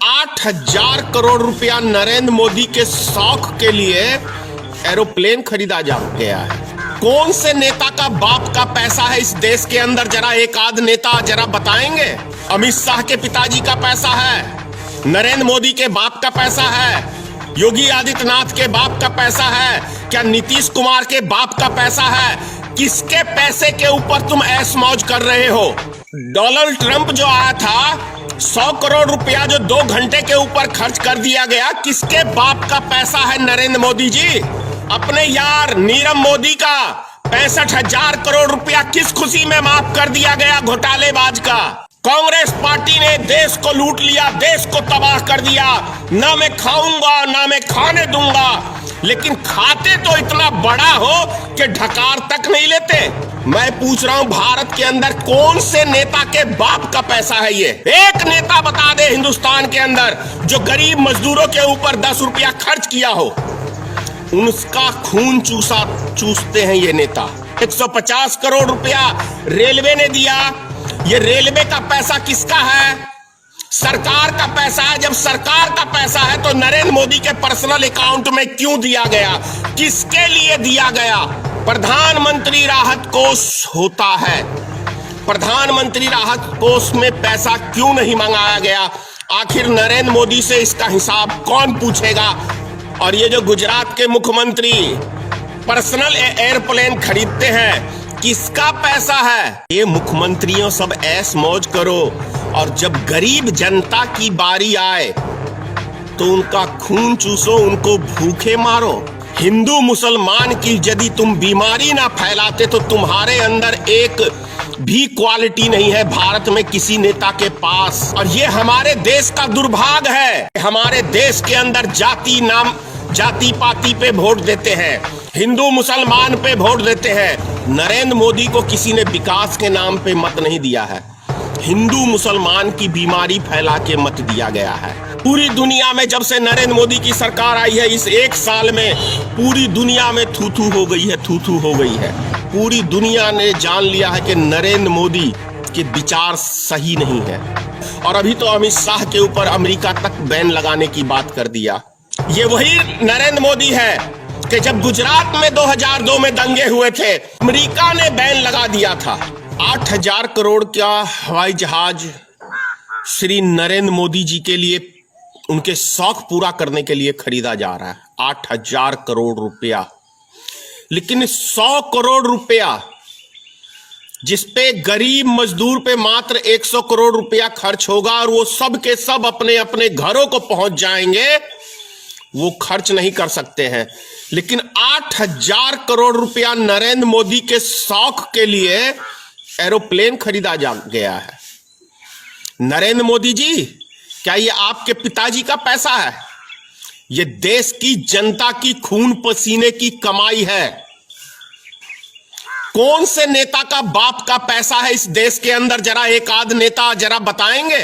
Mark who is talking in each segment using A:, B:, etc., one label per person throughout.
A: 8,000 करोड़ रुपया नरेंद्र मोदी के शौक के लिए एरोप्लेन खरीदा जा गया है। कौन से नेता का बाप का पैसा है इस देश के अंदर? जरा एक आध नेता जरा बताएंगे। अमित शाह के पिताजी का पैसा है, नरेंद्र मोदी के बाप का पैसा है, योगी आदित्यनाथ के बाप का पैसा है, क्या नीतीश कुमार के बाप का पैसा है? किसके पैसे के ऊपर तुम ऐश मौज कर रहे हो? डोनाल्ड ट्रंप जो आया था, 100 करोड़ रुपया जो 2 घंटे के ऊपर खर्च कर दिया गया, किसके बाप का पैसा है नरेंद्र मोदी जी? अपने यार नीरव मोदी का 65,000 करोड़ रुपया किस खुशी में माफ कर दिया गया घोटालेबाज का? कांग्रेस पार्टी ने देश को लूट लिया, देश को तबाह कर दिया। ना मैं खाऊंगा ना मैं खाने दूंगा, लेकिन खाते तो इतना बड़ा हो कि ढकार तक नहीं लेते। मैं पूछ रहा हूं, भारत के अंदर कौन से नेता के बाप का पैसा है ये? एक नेता बता दे हिंदुस्तान के अंदर जो गरीब मजदूरों के ऊपर 10 रुपया खर्च किया हो। उनका खून चूसते हैं ये नेता। 150 करोड़ रुपया रेलवे ने दिया। ये रेलवे का पैसा किसका है? सरकार का पैसा है। जब सरकार का पैसा है तो नरेंद्र मोदी के पर्सनल अकाउंट में क्यों दिया गया? किसके लिए दिया गया? प्रधानमंत्री राहत कोष होता है, प्रधानमंत्री राहत कोष में पैसा क्यों नहीं मंगाया गया? आखिर नरेंद्र मोदी से इसका हिसाब कौन पूछेगा? और ये जो गुजरात के मुख्यमंत्री पर्सनल एयरप्लेन खरीदते हैं, किसका पैसा है? ये मुख्यमंत्रियों सब ऐश मौज करो, और जब गरीब जनता की बारी आए तो उनका खून चूसो, उनको भूखे मारो। हिंदू मुसलमान की यदि तुम बीमारी ना फैलाते तो तुम्हारे अंदर एक भी क्वालिटी नहीं है भारत में किसी नेता के पास। और ये हमारे देश का दुर्भाग्य है। हमारे देश के अंदर जाति पाति पे वोट देते हैं, हिंदू मुसलमान पे वोट देते हैं। नरेंद्र मोदी को किसी ने विकास के नाम पे मत नहीं दिया है, हिंदू मुसलमान की बीमारी फैला के मत दिया गया है। पूरी दुनिया में जब से नरेंद्र मोदी की सरकार आई है, इस 1 साल में पूरी दुनिया में थू-थू हो गई है, थू-थू हो गई है। पूरी दुनिया ने जान लिया है कि नरेंद्र मोदी के विचार सही नहीं है। और अभी तो अमित शाह के ऊपर अमेरिका तक बैन लगाने की बात कर दिया। ये वही नरेंद्र मोदी है कि जब गुजरात में 2002 में दंगे हुए थे, अमेरिका ने बैन लगा दिया था। 8,000 करोड़ का हवाई जहाज श्री नरेंद्र मोदी जी के लिए, उनके शौक पूरा करने के लिए खरीदा जा रहा है। 8,000 करोड़ रुपया। लेकिन 100 करोड़ रुपया जिसपे गरीब मजदूर पे मात्र 100 करोड़ रुपया खर्च होगा और वो सब के सब अपने अपने घरों को पहुंच जाएंगे, वो खर्च नहीं कर सकते हैं। लेकिन 8,000 करोड़ रुपया नरेंद्र मोदी के शौक के लिए एरोप्लेन खरीदा जा गया है। नरेंद्र मोदी जी, क्या ये आपके पिताजी का पैसा है? ये देश की जनता की खून पसीने की कमाई है। कौन से नेता का बाप का पैसा है इस देश के अंदर? जरा एक आध नेता जरा बताएंगे।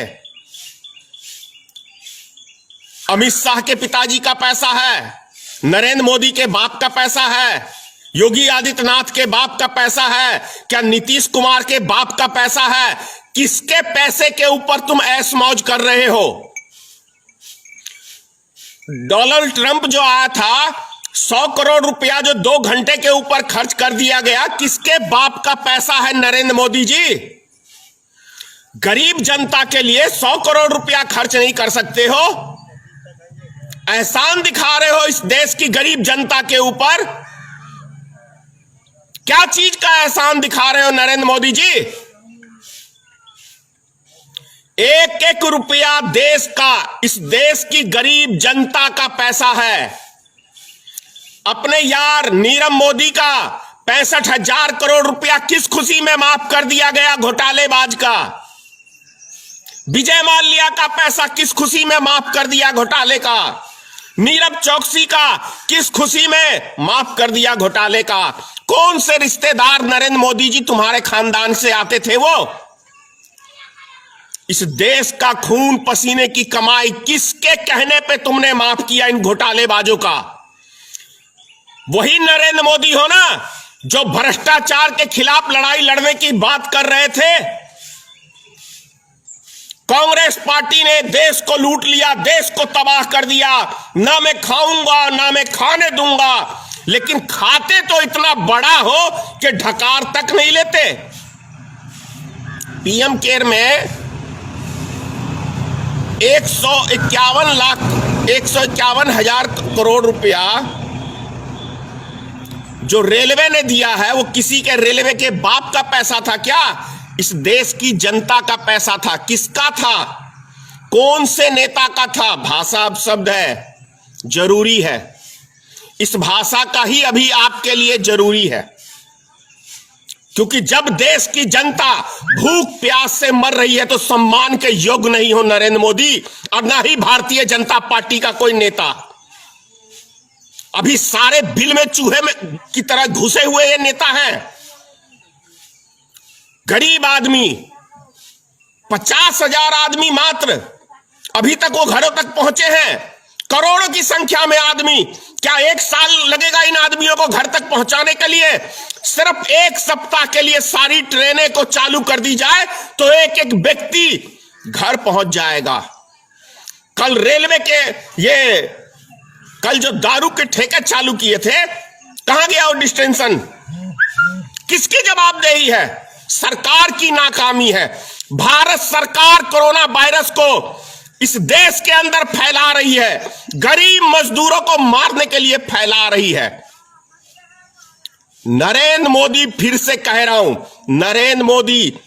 A: अमित शाह के पिताजी का पैसा है, नरेंद्र मोदी के बाप का पैसा है, योगी आदित्यनाथ के बाप का पैसा है, क्या नीतीश कुमार के बाप का पैसा है? किसके पैसे के ऊपर तुम ऐश मौज कर रहे हो? डोनाल्ड ट्रंप जो आया था, 100 करोड़ रुपया जो 2 घंटे के ऊपर खर्च कर दिया गया, किसके बाप का पैसा है नरेंद्र मोदी जी? गरीब जनता के लिए 100 करोड़ रुपया खर्च नहीं कर सकते हो? एहसान दिखा रहे हो इस देश की गरीब जनता के ऊपर। क्या चीज का एहसान दिखा रहे हो नरेंद्र मोदी जी? एक एक रुपया देश का, इस देश की गरीब जनता का पैसा है। अपने यार नीरव मोदी का 65,000 करोड़ रुपया किस खुशी में माफ कर दिया गया घोटालेबाज का? विजय माल्या का पैसा किस खुशी में माफ कर दिया घोटाले का? नीरव चौकसी का किस खुशी में माफ कर दिया घोटाले का? कौन से रिश्तेदार नरेंद्र मोदी जी तुम्हारे खानदान से आते थे? वो इस देश का खून पसीने की कमाई किसके कहने पे तुमने माफ किया इन घोटालेबाजों का? वही नरेंद्र मोदी हो ना जो भ्रष्टाचार के खिलाफ लड़ाई लड़ने की बात कर रहे थे। कांग्रेस पार्टी ने देश को लूट लिया, देश को तबाह कर दिया, ना मैं खाऊंगा ना मैं खाने दूंगा, लेकिन खाते तो इतना बड़ा हो कि ढकार तक नहीं लेते। पीएम केयर में 151,00,000 करोड़ रुपया जो रेलवे ने दिया है, वो किसी के रेलवे के बाप का पैसा था क्या? इस देश की जनता का पैसा था। किसका था? कौन से नेता का था? भाषा अब शब्द है, जरूरी है। इस भाषा का ही अभी आपके लिए जरूरी है, क्योंकि जब देश की जनता भूख प्यास से मर रही है तो सम्मान के योग्य नहीं हो नरेंद्र मोदी और ना ही भारतीय जनता पार्टी का कोई नेता। अभी सारे बिल में चूहे में की तरह घुसे हुए ये नेता हैं। गरीब आदमी 50,000 आदमी मात्र अभी तक वो घरों तक पहुंचे हैं। करोड़ों की संख्या में आदमी, क्या 1 साल लगेगा इन आदमियों को घर तक पहुंचाने के लिए? सिर्फ 1 सप्ताह के लिए सारी ट्रेनें को चालू कर दी जाए तो एक एक व्यक्ति घर पहुंच जाएगा। कल रेलवे के कल जो दारू के ठेके चालू किए थे, कहां गया वो डिस्टेंशन? किसकी जवाबदेही है? सरकार की नाकामी है। भारत सरकार कोरोना वायरस को इस देश के अंदर फैला रही है, गरीब मजदूरों को मारने के लिए फैला रही है। नरेंद्र मोदी, फिर से कह रहा हूं, नरेंद्र मोदी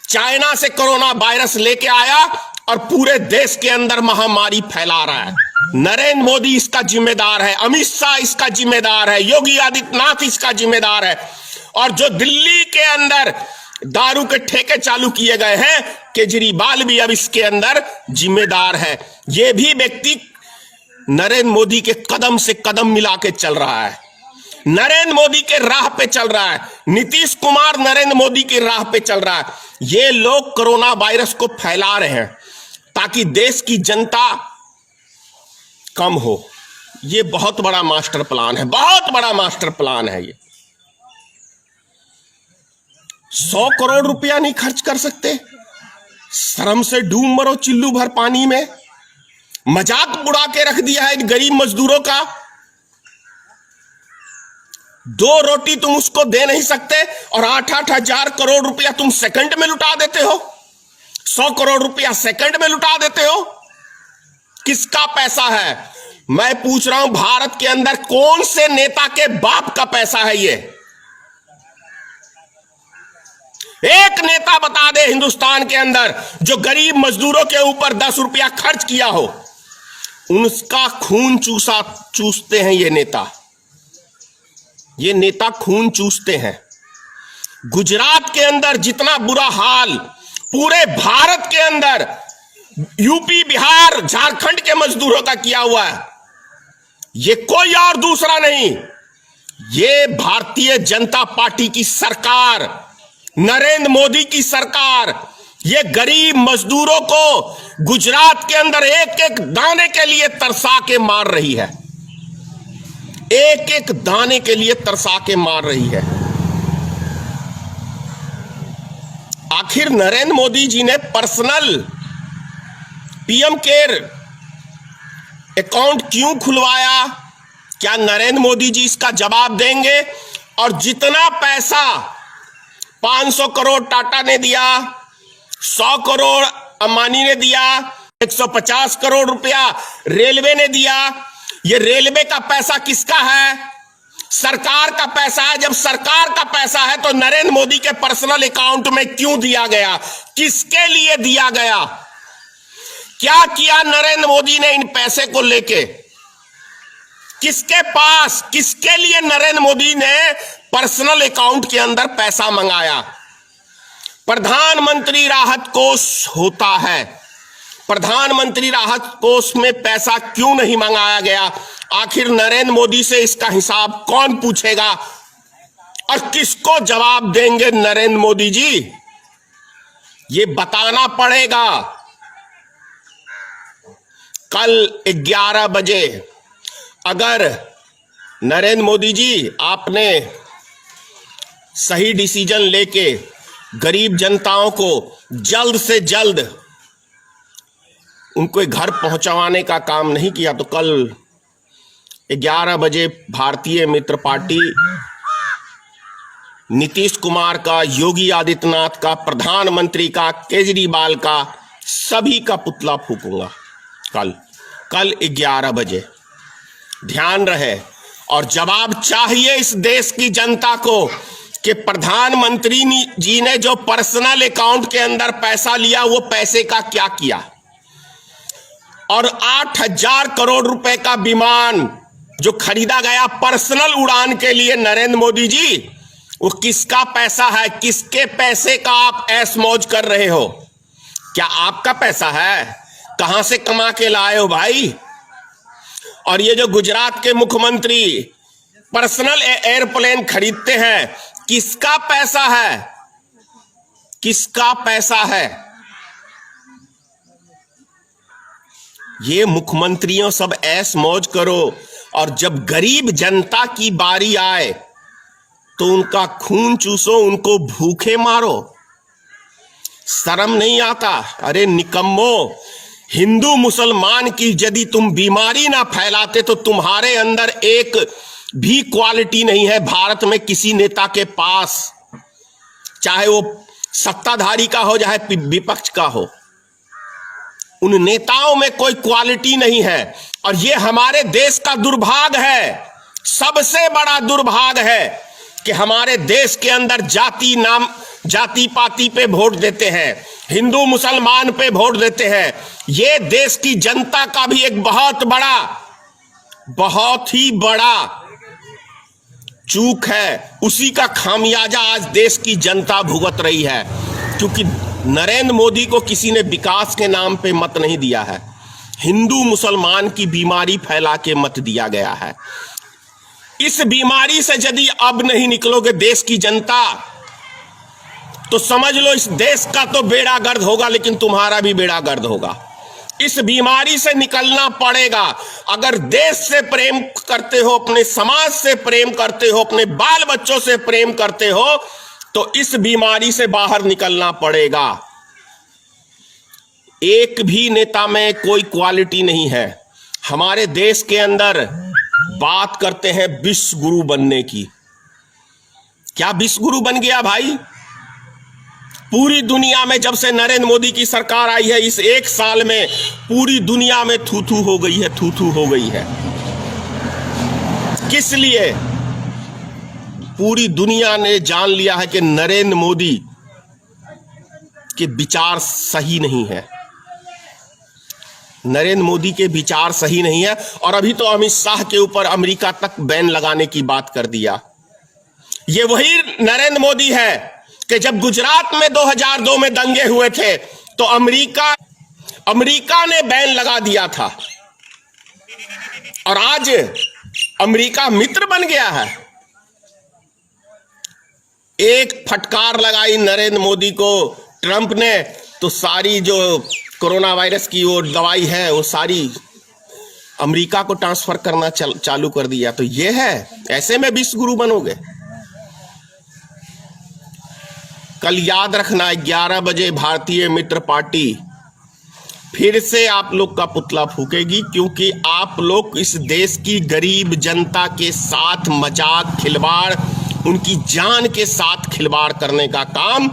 A: चाइना से कोरोना वायरस लेके आया और पूरे देश के अंदर महामारी फैला रहा है। नरेंद्र मोदी इसका जिम्मेदार है, अमित शाह इसका जिम्मेदार है, योगी आदित्यनाथ इसका जिम्मेदार है। और जो दिल्ली के अंदर दारू के ठेके चालू किए गए हैं, केजरीवाल भी अब इसके अंदर जिम्मेदार है। यह भी व्यक्ति नरेंद्र मोदी के कदम से कदम मिला के चल रहा है, नरेंद्र मोदी के राह पे चल रहा है। नीतीश कुमार नरेंद्र मोदी के राह पे चल रहा है। ये लोग कोरोना वायरस को फैला रहे हैं ताकि देश की जनता कम हो। ये बहुत बड़ा मास्टर प्लान है, बहुत बड़ा मास्टर प्लान है। ये 100 करोड़ रुपया नहीं खर्च कर सकते? शर्म से डूब मरो चिल्लू भर पानी में। मजाक उड़ा के रख दिया है गरीब मजदूरों का। 2 रोटी तुम उसको दे नहीं सकते और 8-8 हजार करोड़ रुपया तुम सेकंड में लुटा देते हो। 100 करोड़ रुपया सेकंड में लुटा देते हो। किसका पैसा है? मैं पूछ रहा हूं, भारत के अंदर कौन से नेता के बाप का पैसा है ये? एक नेता बता दे हिंदुस्तान के अंदर जो गरीब मजदूरों के ऊपर 10 रुपया खर्च किया हो। उनका खून चूसते हैं ये नेता। ये नेता खून चूसते हैं। गुजरात के अंदर जितना बुरा हाल पूरे भारत के अंदर यूपी, बिहार, झारखंड के मजदूरों का किया हुआ है, ये कोई और दूसरा नहीं, ये भारतीय जनता पार्टी की सरकार, नरेंद्र मोदी की सरकार, ये गरीब मजदूरों को गुजरात के अंदर एक एक दाने के लिए तरसा के मार रही है। एक एक दाने के लिए तरसा के मार रही है। आखिर नरेंद्र मोदी जी ने पर्सनल पीएम केयर अकाउंट क्यों खुलवाया? क्या नरेंद्र मोदी जी इसका जवाब देंगे? और जितना पैसा 500 करोड़ टाटा ने दिया, 100 करोड़ अंबानी ने दिया, 150 करोड़ रुपया रेलवे ने दिया, ये रेलवे का पैसा किसका है? सरकार का पैसा है। जब सरकार का पैसा है तो नरेंद्र मोदी के पर्सनल अकाउंट में क्यों दिया गया? किसके लिए दिया गया? क्या किया नरेंद्र मोदी ने इन पैसे को लेके? किसके पास, किसके लिए नरेंद्र मोदी ने पर्सनल अकाउंट के अंदर पैसा मंगाया? प्रधानमंत्री राहत कोष होता है, प्रधानमंत्री राहत कोष में पैसा क्यों नहीं मंगाया गया? आखिर नरेंद्र मोदी से इसका हिसाब कौन पूछेगा और किसको जवाब देंगे नरेंद्र मोदी जी? ये बताना पड़ेगा। कल 11 बजे अगर नरेंद्र मोदी जी आपने सही डिसीजन लेके गरीब जनताओं को जल्द से जल्द उनको घर पहुंचवाने का काम नहीं किया तो कल 11 बजे भारतीय मित्र पार्टी नीतीश कुमार का, योगी आदित्यनाथ का, प्रधानमंत्री का, केजरीवाल का, सभी का पुतला फूकूंगा कल 11 बजे। ध्यान रहे। और जवाब चाहिए इस देश की जनता को कि प्रधानमंत्री जी ने जो पर्सनल अकाउंट के अंदर पैसा लिया वो पैसे का क्या किया, और 8,000 करोड़ रुपए का विमान जो खरीदा गया पर्सनल उड़ान के लिए नरेंद्र मोदी जी, वो किसका पैसा है? किसके पैसे का आप ऐश मौज कर रहे हो? क्या आपका पैसा है? कहां से कमा के लाए हो भाई? और ये जो गुजरात के मुख्यमंत्री पर्सनल एयरप्लेन खरीदते हैं, किसका पैसा है? किसका पैसा है? ये मुख्यमंत्रियों सब ऐश मौज करो, और जब गरीब जनता की बारी आए तो उनका खून चूसो, उनको भूखे मारो। शर्म नहीं आता? अरे निकम्मो, हिंदू मुसलमान की यदि तुम बीमारी ना फैलाते तो तुम्हारे अंदर एक भी क्वालिटी नहीं है भारत में किसी नेता के पास, चाहे वो सत्ताधारी का हो चाहे विपक्ष का हो। उन नेताओं में कोई क्वालिटी नहीं है, और ये हमारे देश का दुर्भाग्य है, सबसे बड़ा दुर्भाग्य है कि हमारे देश के अंदर जाति पाति पे वोट देते हैं, हिंदू मुसलमान पे वोट देते हैं। ये देश की जनता का भी एक बहुत ही बड़ा चूक है। उसी का खामियाजा आज देश की जनता भुगत रही है, क्योंकि नरेंद्र मोदी को किसी ने विकास के नाम पे मत नहीं दिया है, हिंदू मुसलमान की बीमारी फैला के मत दिया गया है। इस बीमारी से यदि अब नहीं निकलोगे देश की जनता, तो समझ लो इस देश का तो बेड़ा गर्द होगा, लेकिन तुम्हारा भी बेड़ा गर्द होगा। इस बीमारी से निकलना पड़ेगा। अगर देश से प्रेम करते हो, अपने समाज से प्रेम करते हो, अपने बाल बच्चों से प्रेम करते हो, तो इस बीमारी से बाहर निकलना पड़ेगा। एक भी नेता में कोई क्वालिटी नहीं है। हमारे देश के अंदर बात करते हैं विश्व गुरु बनने की। क्या विश्व गुरु बन गया भाई? पूरी दुनिया में जब से नरेंद्र मोदी की सरकार आई है, इस एक साल में पूरी दुनिया में थू-थू हो गई है, थू-थू हो गई है। किस लिए? पूरी दुनिया ने जान लिया है कि नरेंद्र मोदी के विचार सही नहीं है, नरेंद्र मोदी के विचार सही नहीं है। और अभी तो अमित शाह के ऊपर अमेरिका तक बैन लगाने की बात कर दिया। ये वही नरेंद्र मोदी है कि जब गुजरात में 2002 में दंगे हुए थे तो अमेरिका ने बैन लगा दिया था, और आज अमेरिका मित्र बन गया है। एक फटकार लगाई नरेंद्र मोदी को ट्रंप ने, तो सारी जो कोरोना वायरस की वो दवाई है वो सारी अमेरिका को ट्रांसफर करना चालू कर दिया। तो ये है, ऐसे में विश्व गुरु बनोगे? कल याद रखना 11 बजे भारतीय मित्र पार्टी फिर से आप लोग का पुतला फूकेगी, क्योंकि आप लोग इस देश की गरीब जनता के साथ मजाक, खिलवाड़, उनकी जान के साथ खिलवाड़ करने का काम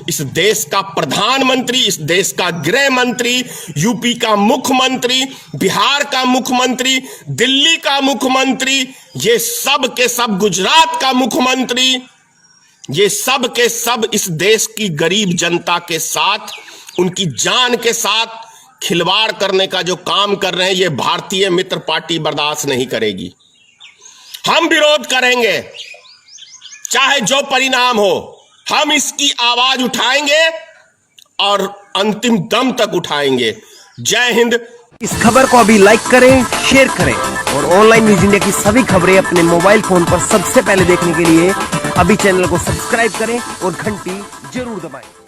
A: इस देश का प्रधानमंत्री, इस देश का गृह मंत्री, यूपी का मुख्यमंत्री, बिहार का मुख्यमंत्री, दिल्ली का मुख्यमंत्री, ये सब के सब, गुजरात का मुख्यमंत्री, ये सब के सब इस देश की गरीब जनता के साथ, उनकी जान के साथ खिलवाड़ करने का जो काम कर रहे हैं, ये भारतीय मित्र पार्टी बर्दाश्त नहीं करेगी। हम विरोध करेंगे, चाहे जो परिणाम हो। हम इसकी आवाज उठाएंगे और अंतिम दम तक उठाएंगे। जय हिंद।
B: इस खबर को अभी लाइक करें, शेयर करें, और ऑनलाइन न्यूज इंडिया की सभी खबरें अपने मोबाइल फोन पर सबसे पहले देखने के लिए अभी चैनल को सब्सक्राइब करें और घंटी जरूर दबाएं।